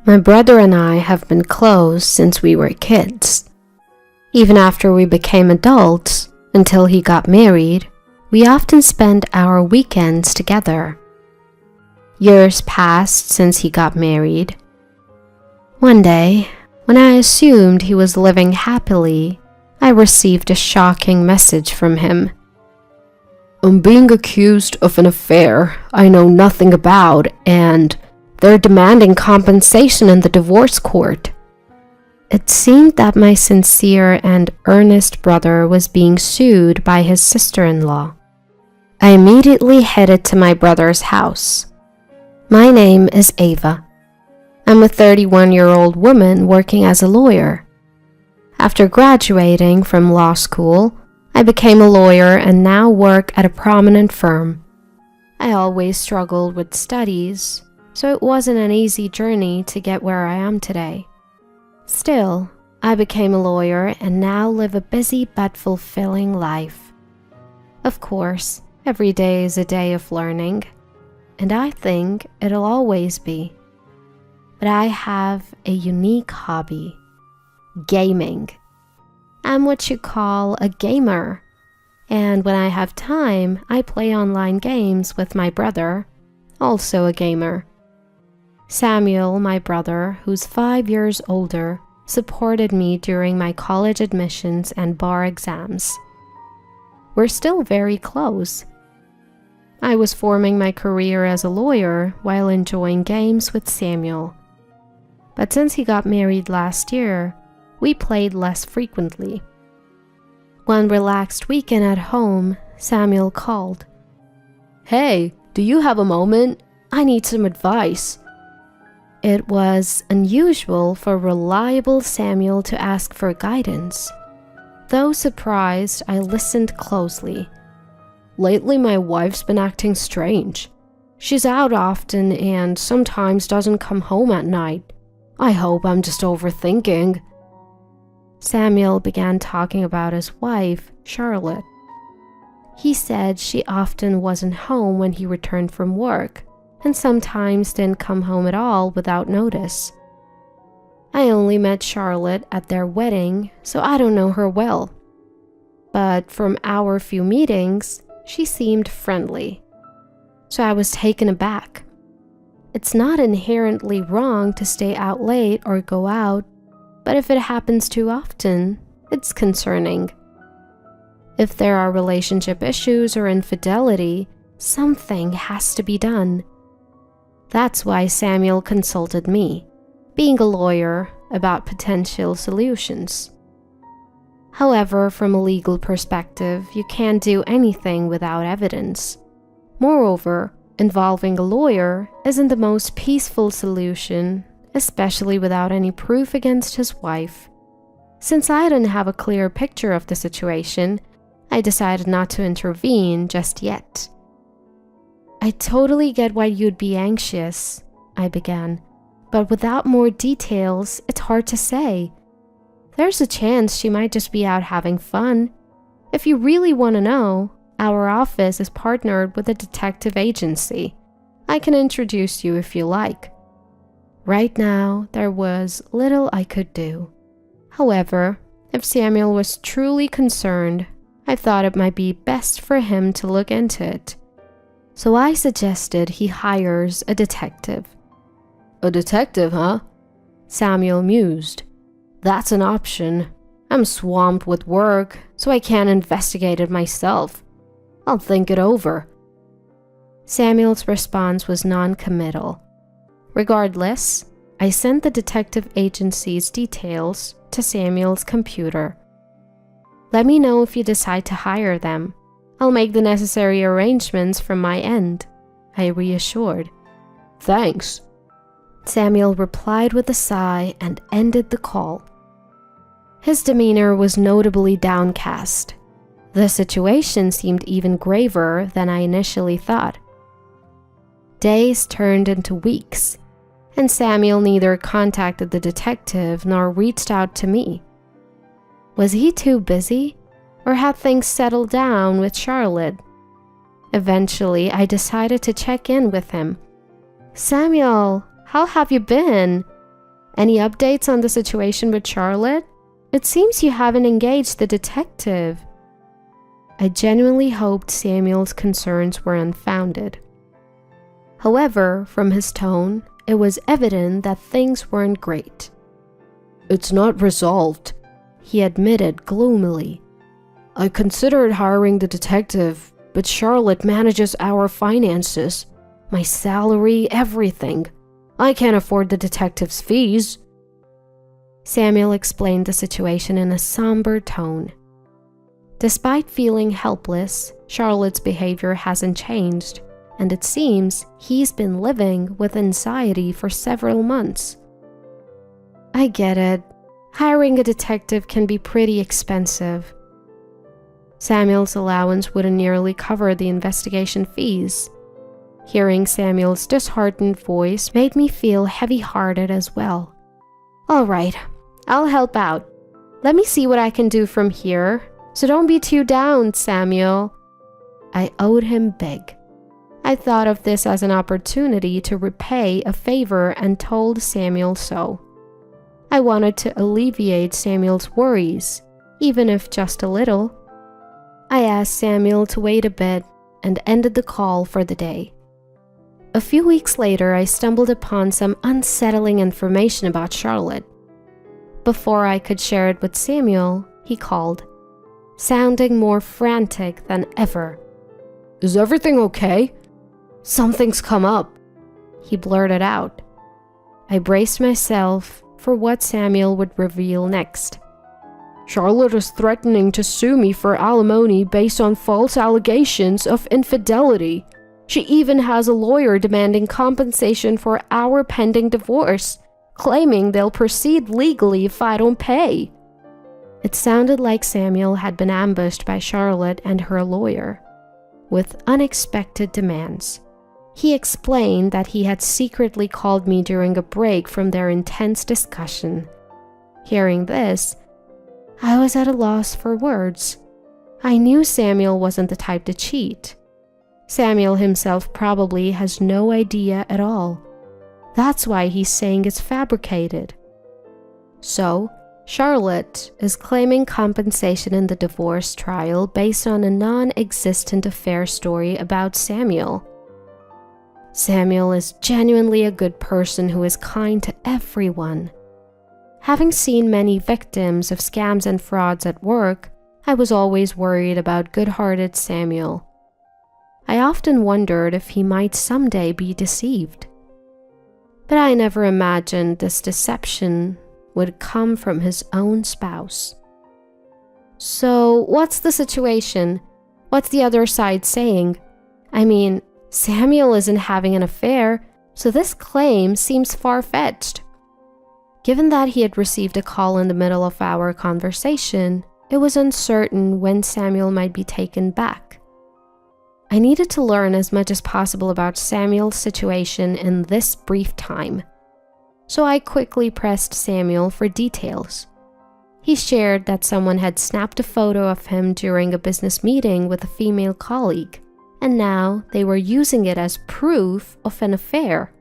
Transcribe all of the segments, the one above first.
My brother and I have been close since we were kids. Even after we became adults, until he got married, we often spent our weekends together. Years passed since he got married. One day, when I assumed he was living happily, I received a shocking message from him. "I'm being accused of an affair I know nothing about, and they're demanding compensation in the divorce court." It seemed that my sincere and earnest brother was being sued by his sister-in-law. I immediately headed to my brother's house. My name is Ava. I'm a 31-year-old woman working as a lawyer. After graduating from law school, I became a lawyer and now work at a prominent firm. I always struggled with studies, so it wasn't an easy journey to get where I am today. Still, I became a lawyer and now live a busy but fulfilling life. Of course, every day is a day of learning, and I think it'll always be. But I have a unique hobby: gaming. I'm what you call a gamer, and when I have time, I play online games with my brother, also a gamer. Samuel, my brother, who's 5 years older, supported me during my college admissions and bar exams. We're still very close. I was forming my career as a lawyer while enjoying games with Samuel. But since he got married last year, we played less frequently. One relaxed weekend at home, Samuel called. "Hey, do you have a moment? I need some advice." It was unusual for reliable Samuel to ask for guidance. Though surprised, I listened closely. "Lately, my wife's been acting strange. She's out often and sometimes doesn't come home at night. I hope I'm just overthinking." Samuel began talking about his wife, Charlotte. He said she often wasn't home when he returned from work, and sometimes didn't come home at all without notice. I only met Charlotte at their wedding, so I don't know her well. But from our few meetings, she seemed friendly. So I was taken aback. It's not inherently wrong to stay out late or go out, but if it happens too often, it's concerning. If there are relationship issues or infidelity, something has to be done. That's why Samuel consulted me, being a lawyer, about potential solutions. However, from a legal perspective, you can't do anything without evidence. Moreover, involving a lawyer isn't the most peaceful solution, especially without any proof against his wife. Since I didn't have a clear picture of the situation, I decided not to intervene just yet. "I totally get why you'd be anxious," I began, "but without more details, it's hard to say. There's a chance she might just be out having fun. If you really want to know, our office is partnered with a detective agency. I can introduce you if you like." Right now, there was little I could do. However, if Samuel was truly concerned, I thought it might be best for him to look into it. So I suggested he hires a detective. "A detective, huh?" Samuel mused. "That's an option. I'm swamped with work, so I can't investigate it myself. I'll think it over." Samuel's response was non-committal. Regardless, I sent the detective agency's details to Samuel's computer. "Let me know if you decide to hire them. I'll make the necessary arrangements from my end," I reassured. "Thanks." Samuel replied with a sigh and ended the call. His demeanor was notably downcast. The situation seemed even graver than I initially thought. Days turned into weeks, and Samuel neither contacted the detective nor reached out to me. Was he too busy, or had things settled down with Charlotte? Eventually, I decided to check in with him. "Samuel, how have you been?" Any updates on the situation with Charlotte? It seems you haven't engaged the detective." I genuinely hoped Samuel's concerns were unfounded. However, from his tone, it was evident that things weren't great. "It's not resolved," he admitted gloomily. "I considered hiring the detective, but Charlotte manages our finances, my salary, everything. I can't afford the detective's fees." Samuel explained the situation in a somber tone. Despite feeling helpless, Charlotte's behavior hasn't changed, and it seems he's been living with anxiety for several months. "I get it. Hiring a detective can be pretty expensive." Samuel's allowance wouldn't nearly cover the investigation fees. Hearing Samuel's disheartened voice made me feel heavy-hearted as well. "All right, I'll help out. Let me see what I can do from here. So don't be too down, Samuel." I owed him big. I thought of this as an opportunity to repay a favor and told Samuel so. I wanted to alleviate Samuel's worries, even if just a little. I asked Samuel to wait a bit and ended the call for the day. A few weeks later, I stumbled upon some unsettling information about Charlotte. Before I could share it with Samuel, he called, sounding more frantic than ever. "Is everything okay?" "Something's come up," he blurted out. I braced myself for what Samuel would reveal next. "Charlotte is threatening to sue me for alimony based on false allegations of infidelity. She even has a lawyer demanding compensation for our pending divorce, claiming they'll proceed legally if I don't pay." It sounded like Samuel had been ambushed by Charlotte and her lawyer, with unexpected demands. He explained that he had secretly called me during a break from their intense discussion. Hearing this, I was at a loss for words. I knew Samuel wasn't the type to cheat. Samuel himself probably has no idea at all. That's why he's saying it's fabricated. So, Charlotte is claiming compensation in the divorce trial based on a non-existent affair story about Samuel. Samuel is genuinely a good person who is kind to everyone. Having seen many victims of scams and frauds at work, I was always worried about good-hearted Samuel. I often wondered if he might someday be deceived. But I never imagined this deception would come from his own spouse. So, what's the situation? What's the other side saying? I mean, Samuel isn't having an affair, so this claim seems far-fetched. Given that he had received a call in the middle of our conversation, it was uncertain when Samuel might be taken back. I needed to learn as much as possible about Samuel's situation in this brief time, so I quickly pressed Samuel for details. He shared that someone had snapped a photo of him during a business meeting with a female colleague, and now they were using it as proof of an affair.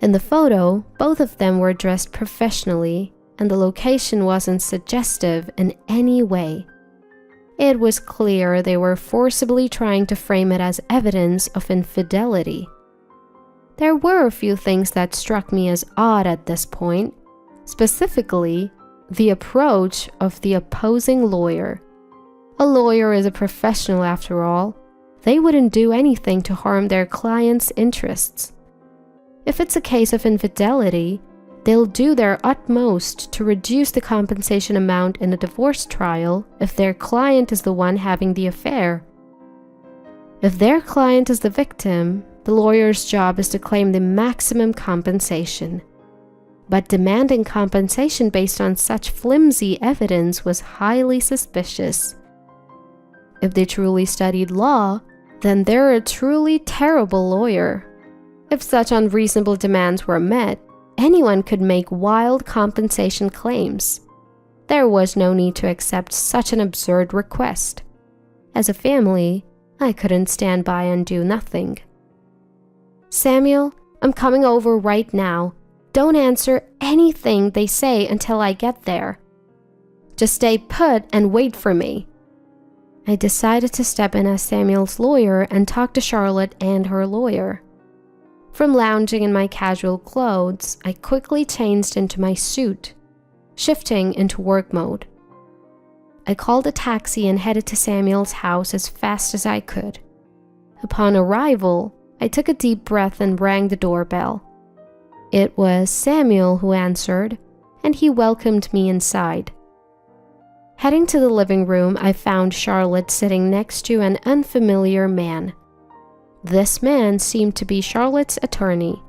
In the photo, both of them were dressed professionally, and the location wasn't suggestive in any way. It was clear they were forcibly trying to frame it as evidence of infidelity. There were a few things that struck me as odd at this point, specifically the approach of the opposing lawyer. A lawyer is a professional after all. They wouldn't do anything to harm their client's interests. If it's a case of infidelity, they'll do their utmost to reduce the compensation amount in a divorce trial if their client is the one having the affair. If their client is the victim, the lawyer's job is to claim the maximum compensation. But demanding compensation based on such flimsy evidence was highly suspicious. If they truly studied law, then they're a truly terrible lawyer. If such unreasonable demands were met, anyone could make wild compensation claims. There was no need to accept such an absurd request. As a family, I couldn't stand by and do nothing. "Samuel, I'm coming over right now. Don't answer anything they say until I get there. Just stay put and wait for me." I decided to step in as Samuel's lawyer and talk to Charlotte and her lawyer. From lounging in my casual clothes, I quickly changed into my suit, shifting into work mode. I called a taxi and headed to Samuel's house as fast as I could. Upon arrival, I took a deep breath and rang the doorbell. It was Samuel who answered, and he welcomed me inside. Heading to the living room, I found Charlotte sitting next to an unfamiliar man. This man seemed to be Charlotte's attorney.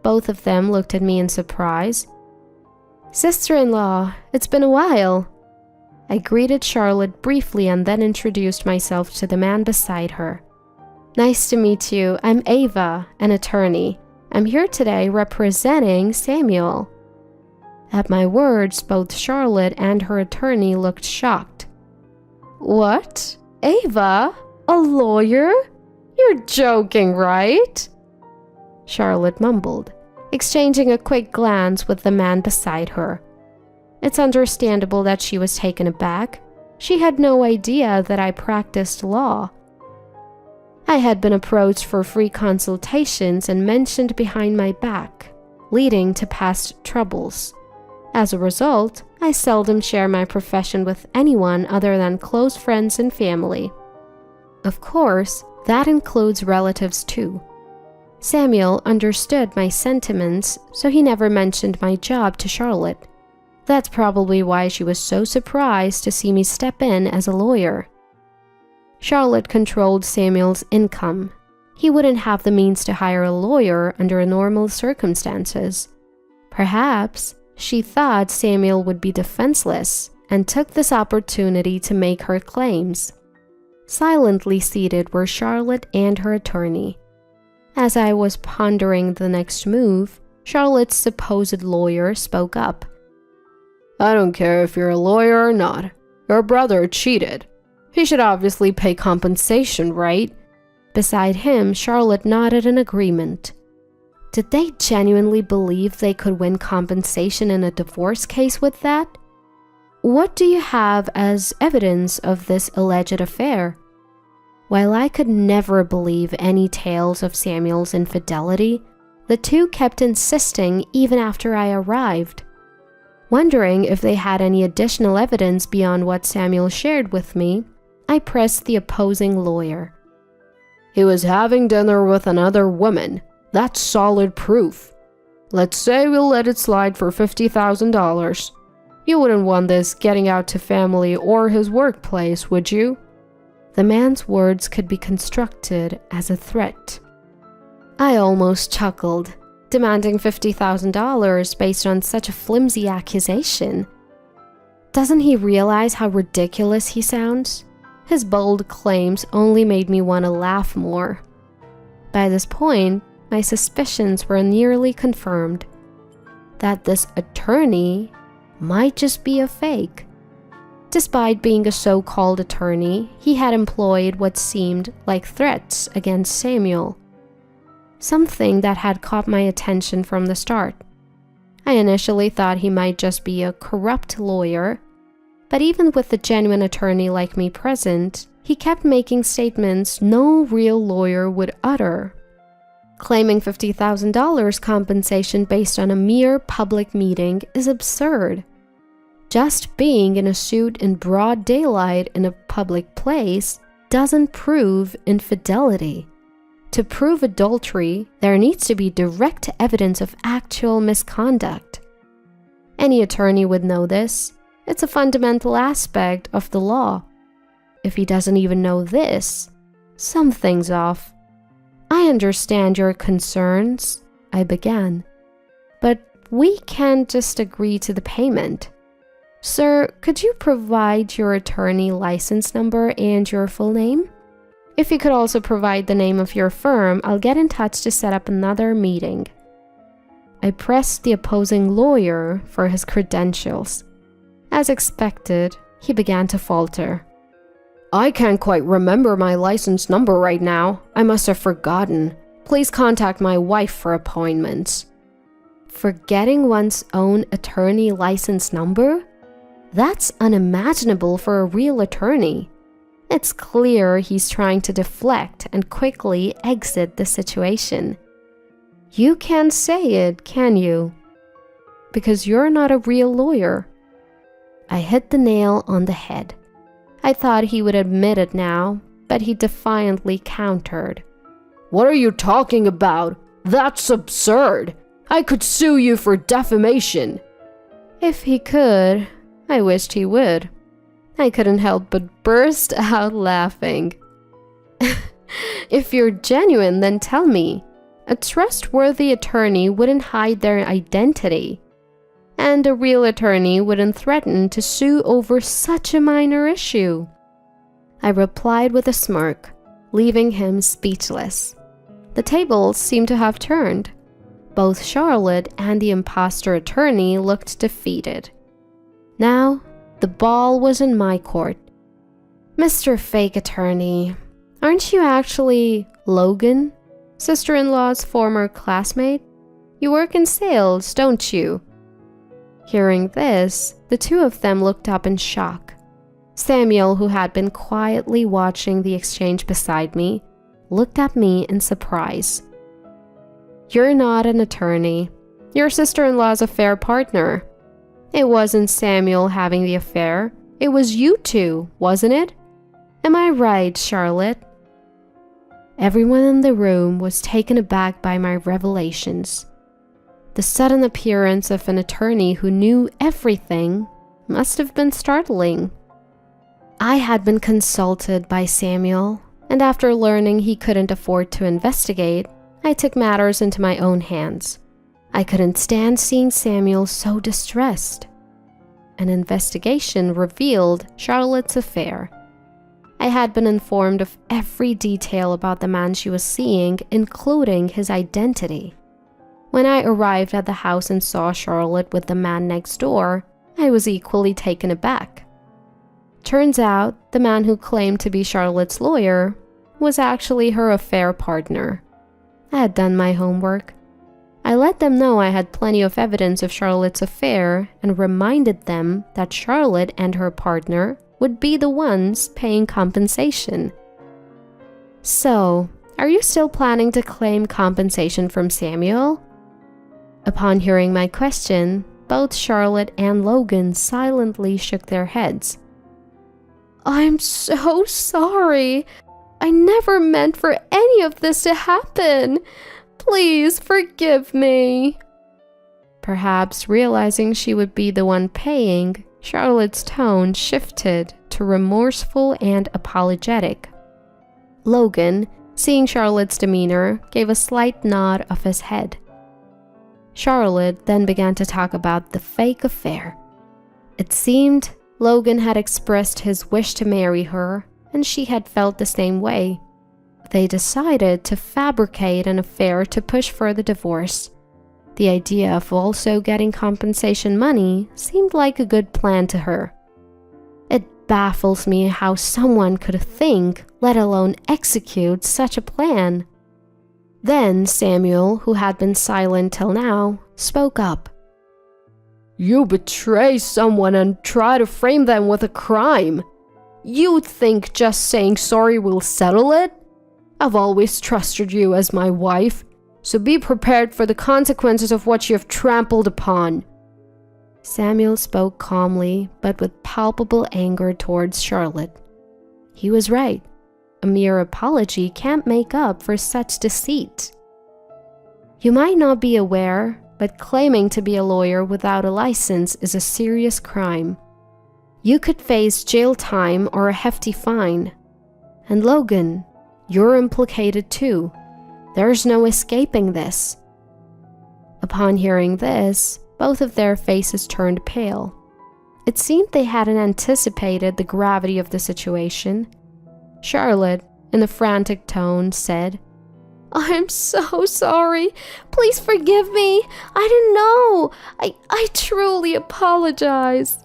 Both of them looked at me in surprise. "Sister-in-law, it's been a while." I greeted Charlotte briefly and then introduced myself to the man beside her. "Nice to meet you. I'm Ava, an attorney. I'm here today representing Samuel." At my words, both Charlotte and her attorney looked shocked. "What? Ava? A lawyer? You're joking, right?" Charlotte mumbled, exchanging a quick glance with the man beside her. It's understandable that she was taken aback. She had no idea that I practiced law. I had been approached for free consultations and mentioned behind my back, leading to past troubles. As a result, I seldom share my profession with anyone other than close friends and family. Of course, that includes relatives too. Samuel understood my sentiments, so he never mentioned my job to Charlotte. That's probably why she was so surprised to see me step in as a lawyer. Charlotte controlled Samuel's income. He wouldn't have the means to hire a lawyer under normal circumstances. Perhaps she thought Samuel would be defenseless and took this opportunity to make her claims. Silently seated were Charlotte and her attorney. As I was pondering the next move, Charlotte's supposed lawyer spoke up. "I don't care if you're a lawyer or not. Your brother cheated. He should obviously pay compensation, right?" Beside him, Charlotte nodded in agreement. Did they genuinely believe they could win compensation in a divorce case with that? What do you have as evidence of this alleged affair? While I could never believe any tales of Samuel's infidelity, the two kept insisting even after I arrived. Wondering if they had any additional evidence beyond what Samuel shared with me, I pressed the opposing lawyer. "He was having dinner with another woman. That's solid proof. Let's say we'll let it slide for $50,000. You wouldn't want this getting out to family or his workplace, would you?" The man's words could be construed as a threat. I almost chuckled, demanding $50,000 based on such a flimsy accusation. Doesn't he realize how ridiculous he sounds? His bold claims only made me want to laugh more. By this point, my suspicions were nearly confirmed that this attorney might just be a fake. Despite being a so-called attorney, he had employed what seemed like threats against Samuel, something that had caught my attention from the start. I initially thought he might just be a corrupt lawyer, but even with a genuine attorney like me present, he kept making statements no real lawyer would utter. Claiming $50,000 compensation based on a mere public meeting is absurd. Just being in a suit in broad daylight in a public place doesn't prove infidelity. To prove adultery, there needs to be direct evidence of actual misconduct. Any attorney would know this. It's a fundamental aspect of the law. If he doesn't even know this, something's off. "I understand your concerns," I began, "but we can't just agree to the payment. Sir, could you provide your attorney license number and your full name? If you could also provide the name of your firm, I'll get in touch to set up another meeting." I pressed the opposing lawyer for his credentials. As expected, he began to falter. "I can't quite remember my license number right now. I must have forgotten. Please contact my wife for appointments." Forgetting one's own attorney license number? That's unimaginable for a real attorney. It's clear he's trying to deflect and quickly exit the situation. You can't say it, can you? Because you're not a real lawyer. I hit the nail on the head. I thought he would admit it now, but he defiantly countered. What are you talking about? That's absurd. I could sue you for defamation. If he could, I wished he would. I couldn't help but burst out laughing. If you're genuine, then tell me. A trustworthy attorney wouldn't hide their identity. And a real attorney wouldn't threaten to sue over such a minor issue. I replied with a smirk, leaving him speechless. The tables seemed to have turned. Both Charlotte and the imposter attorney looked defeated. Now, the ball was in my court. Mr. Fake Attorney, aren't you actually Logan, sister-in-law's former classmate? You work in sales, don't you? Hearing this, the two of them looked up in shock. Samuel, who had been quietly watching the exchange beside me, looked at me in surprise. You're not an attorney. Your sister-in-law's affair partner. It wasn't Samuel having the affair. It was you two, wasn't it? Am I right, Charlotte? Everyone in the room was taken aback by my revelations. The sudden appearance of an attorney who knew everything must have been startling. I had been consulted by Samuel, and after learning he couldn't afford to investigate, I took matters into my own hands. I couldn't stand seeing Samuel so distressed. An investigation revealed Charlotte's affair. I had been informed of every detail about the man she was seeing, including his identity. When I arrived at the house and saw Charlotte with the man next door, I was equally taken aback. Turns out, the man who claimed to be Charlotte's lawyer was actually her affair partner. I had done my homework. I let them know I had plenty of evidence of Charlotte's affair and reminded them that Charlotte and her partner would be the ones paying compensation. So, are you still planning to claim compensation from Samuel? Upon hearing my question, both Charlotte and Logan silently shook their heads. I'm so sorry. I never meant for any of this to happen. Please forgive me. Perhaps realizing she would be the one paying, Charlotte's tone shifted to remorseful and apologetic. Logan, seeing Charlotte's demeanor, gave a slight nod of his head. Charlotte then began to talk about the fake affair. It seemed Logan had expressed his wish to marry her, and she had felt the same way. They decided to fabricate an affair to push for the divorce. The idea of also getting compensation money seemed like a good plan to her. It baffles me how someone could think, let alone execute, such a plan. Then Samuel, who had been silent till now, spoke up. You betray someone and try to frame them with a crime. You think just saying sorry will settle it? I've always trusted you as my wife, so be prepared for the consequences of what you have trampled upon. Samuel spoke calmly, but with palpable anger towards Charlotte. He was right. A mere apology can't make up for such deceit. You might not be aware, but claiming to be a lawyer without a license is a serious crime. You could face jail time or a hefty fine. And Logan, you're implicated too. There's no escaping this. Upon hearing this, both of their faces turned pale. It seemed they hadn't anticipated the gravity of the situation. Charlotte, in a frantic tone, said, I'm so sorry. Please forgive me. I didn't know. I truly apologize.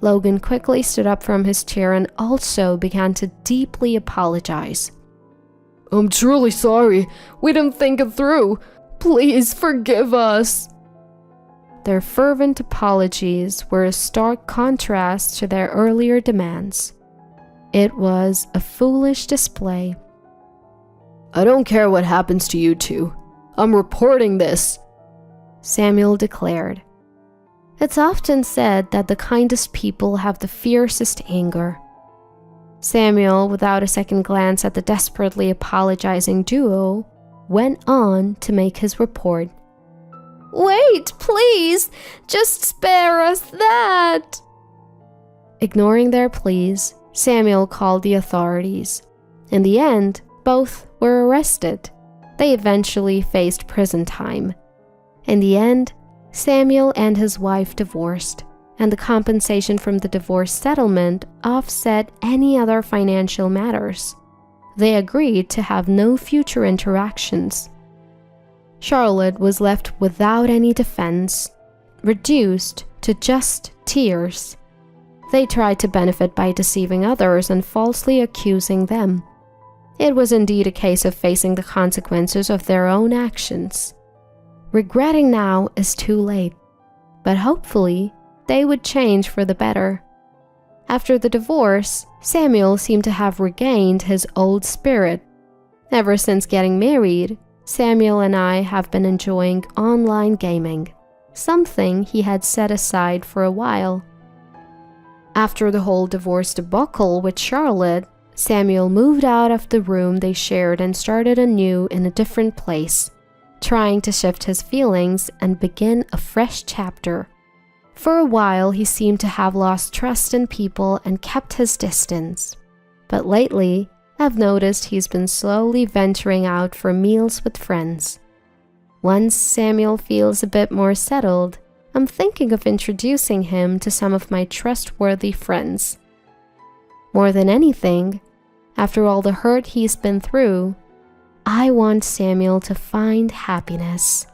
Logan quickly stood up from his chair and also began to deeply apologize. I'm truly sorry. We didn't think it through. Please forgive us. Their fervent apologies were a stark contrast to their earlier demands. It was a foolish display. "I don't care what happens to you two. I'm reporting this," Samuel declared. It's often said that the kindest people have the fiercest anger. Samuel, without a second glance at the desperately apologizing duo, went on to make his report. "Wait, please! Just spare us that!" Ignoring their pleas, Samuel called the authorities. In the end, both were arrested. They eventually faced prison time. In the end, Samuel and his wife divorced, and the compensation from the divorce settlement offset any other financial matters. They agreed to have no future interactions. Charlotte was left without any defense, reduced to just tears. They tried to benefit by deceiving others and falsely accusing them. It was indeed a case of facing the consequences of their own actions. Regretting now is too late, but hopefully they would change for the better. After the divorce, Samuel seemed to have regained his old spirit. Ever since getting married, Samuel and I have been enjoying online gaming, something he had set aside for a while. After the whole divorce debacle with Charlotte, Samuel moved out of the room they shared and started anew in a different place, trying to shift his feelings and begin a fresh chapter. For a while, he seemed to have lost trust in people and kept his distance. But lately, I've noticed he's been slowly venturing out for meals with friends. Once Samuel feels a bit more settled, I'm thinking of introducing him to some of my trustworthy friends. More than anything, after all the hurt he's been through, I want Samuel to find happiness.